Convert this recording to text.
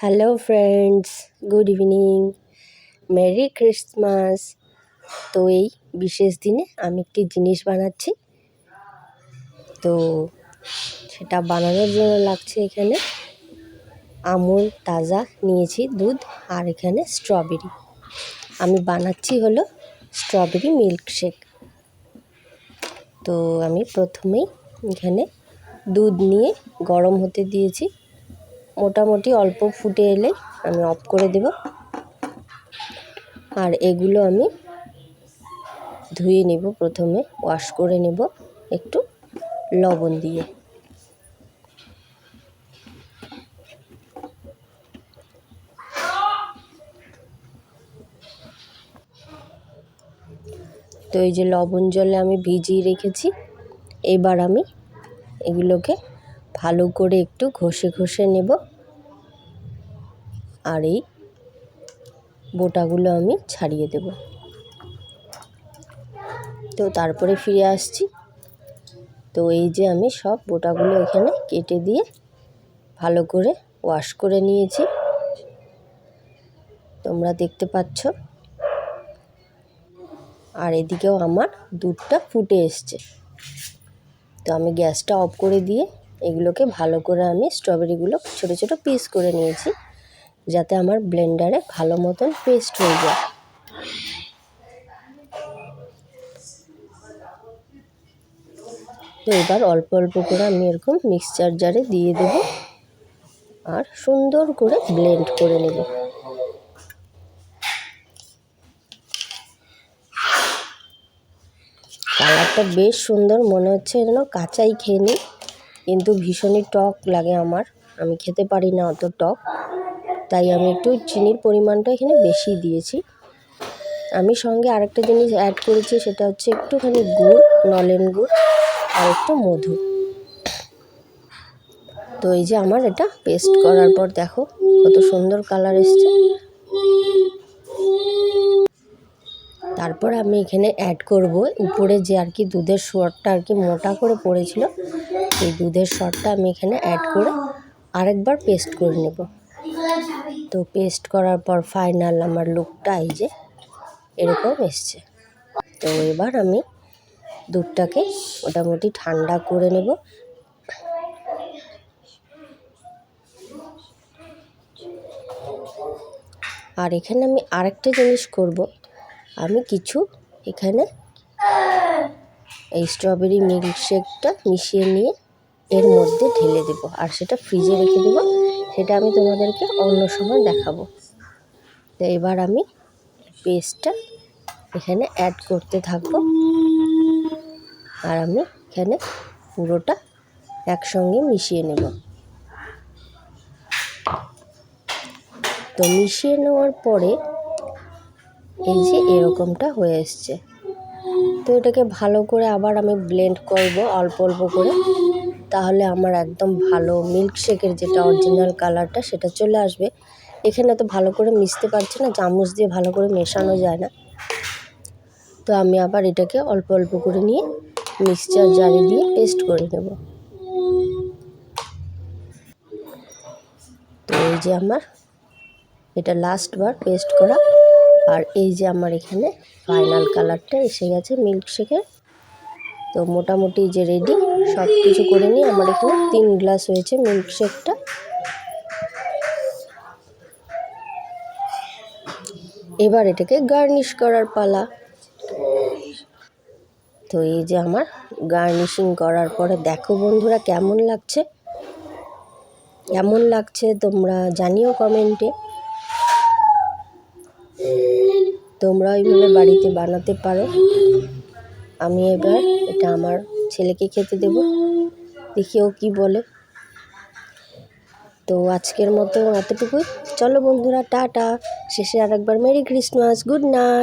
Hello friends, good evening, merry Christmas. তো এই বিশেষ দিনে আমি একটি জিনিস বানাচ্ছি। তো সেটা বানানোর জন্য লাগছে এখানে আমুল তাজা নিয়েছি দুধ, আর এখানে স্ট্রবেরি। আমি বানাচ্ছি হলো স্ট্রবেরি মিল্কশেক। তো আমি প্রথমেই এখানে দুধ নিয়ে গরম হতে দিয়েছি। মোটামুটি অল্প ফুটে এলে আমি অফ করে দেব। আর এগুলো আমি ধুয়ে নেব, প্রথমে ওয়াশ করে নেব একটু লবণ দিয়ে। তো এই যে লবণ জলে আমি ভিজিয়ে রেখেছি। এবার আমি এগুলোকে ভালো করে একটু ঘষে ঘষে নেব। আর এই বোটাগুলো আমি ছাড়িয়ে দেব। তো তারপরে ফিরে আসছি। তো এই যে আমি সব বোটাগুলো এখানে কেটে দিয়ে ভালো করে ওয়াশ করে নিয়েছি, তোমরা দেখতে পাচ্ছ। আর এদিকেও আমার দুধটা ফুটে এসছে। তো আমি গ্যাসটা অফ করে দিয়ে এগুলোকে ভালো করে আমি স্ট্রবেরিগুলো ছোট ছোট পিস করে নিয়েছি, যাতে আমার ব্লেন্ডারে ভালো মতন পেস্ট হয়ে যায়। তো এবার অল্প অল্প করে আমি এরকম মিক্সচার জারে দিয়ে দেব আর সুন্দর করে ব্লেন্ড করে নেব। কালারটা বেশ সুন্দর, মনে হচ্ছে যেন কাঁচাই খেয়ে নিই, কিন্তু ভীষণই টক লাগে আমার। আমি খেতে পারি না অত টক, তাই আমি একটু চিনির পরিমাণটা এখানে বেশি দিয়েছি। আমি সঙ্গে আরেকটা জিনিস অ্যাড করেছি, সেটা হচ্ছে একটুখানি গুড়, নলেন গুড় আর একটু মধু। তো এই যে আমার এটা পেস্ট করার পর দেখো কত সুন্দর কালার এসছে। তারপর আমি এখানে অ্যাড করব উপরে যে আর কি দুধের সরটা আর কি মোটা করে পড়েছিল, এই দুধের সরটা আমি এখানে অ্যাড করে আরেকবার পেস্ট করে নেব। তো পেস্ট করার পর ফাইনাল আমার লুকটা এই যে এরকম এসছে। তো এবার আমি দুধটাকে মোটামুটি ঠান্ডা করে নেব। আর এখানে আমি আরেকটা জিনিস করব, আমি কিছু এখানে এই স্ট্রবেরি মিল্কশেকটা মিশিয়ে নিয়ে এর মধ্যে ঢেলে দেব, আর সেটা ফ্রিজে রেখে দেব। সেটা আমি তোমাদেরকে অন্য সময় দেখাবো। তো এবার আমি পেস্টটা এখানে অ্যাড করতে থাকবো, আর আমি এখানে পুরোটা একসঙ্গে মিশিয়ে নেব। তো মিশিয়ে নেওয়ার পরে এই যে এরকমটা হয়ে এসছে। তো এটাকে ভালো করে আবার আমি ব্লেন্ড করব অল্প অল্প করে, তাহলে আমার একদম ভালো মিল্কশেকের যেটা অরিজিনাল কালারটা সেটা চলে আসবে। এখানে তো ভালো করে মিশতে পারছি না, চামচ দিয়ে ভালো করে মেশানো যায় না। তো আমি আবার এটাকে অল্প অল্প করে নিয়ে মিক্সচার জারে দিয়ে পেস্ট করে নেব। তো এই যে আমার এটা লাস্টবার পেস্ট করা, আর এই যে আমার এখানে ফাইনাল কালারটা এসে গেছে মিল্কশেকের। তো মোটামুটি যে রেডি, সব কিছু করে নিয়ে আমার এখানে 3 গ্লাস হয়েছে মিল্কশেকটা। এবার এটাকে গার্নিশ করার পালা। তো এই যে আমার গার্নিশিং করার পরে দেখো বন্ধুরা কেমন লাগছে তোমরা জানিও কমেন্টে। তোমরা ওইভাবে বাড়িতে বানাতে পারো। আমি এবার এটা আমার ছেলেকে খেতে দেব, দেখি ও কী বলে। তো আজকের মতো এতটুকুই। চলো বন্ধুরা, টাটা। শেষে আরেকবার মেরি ক্রিসমাস, গুড নাইট।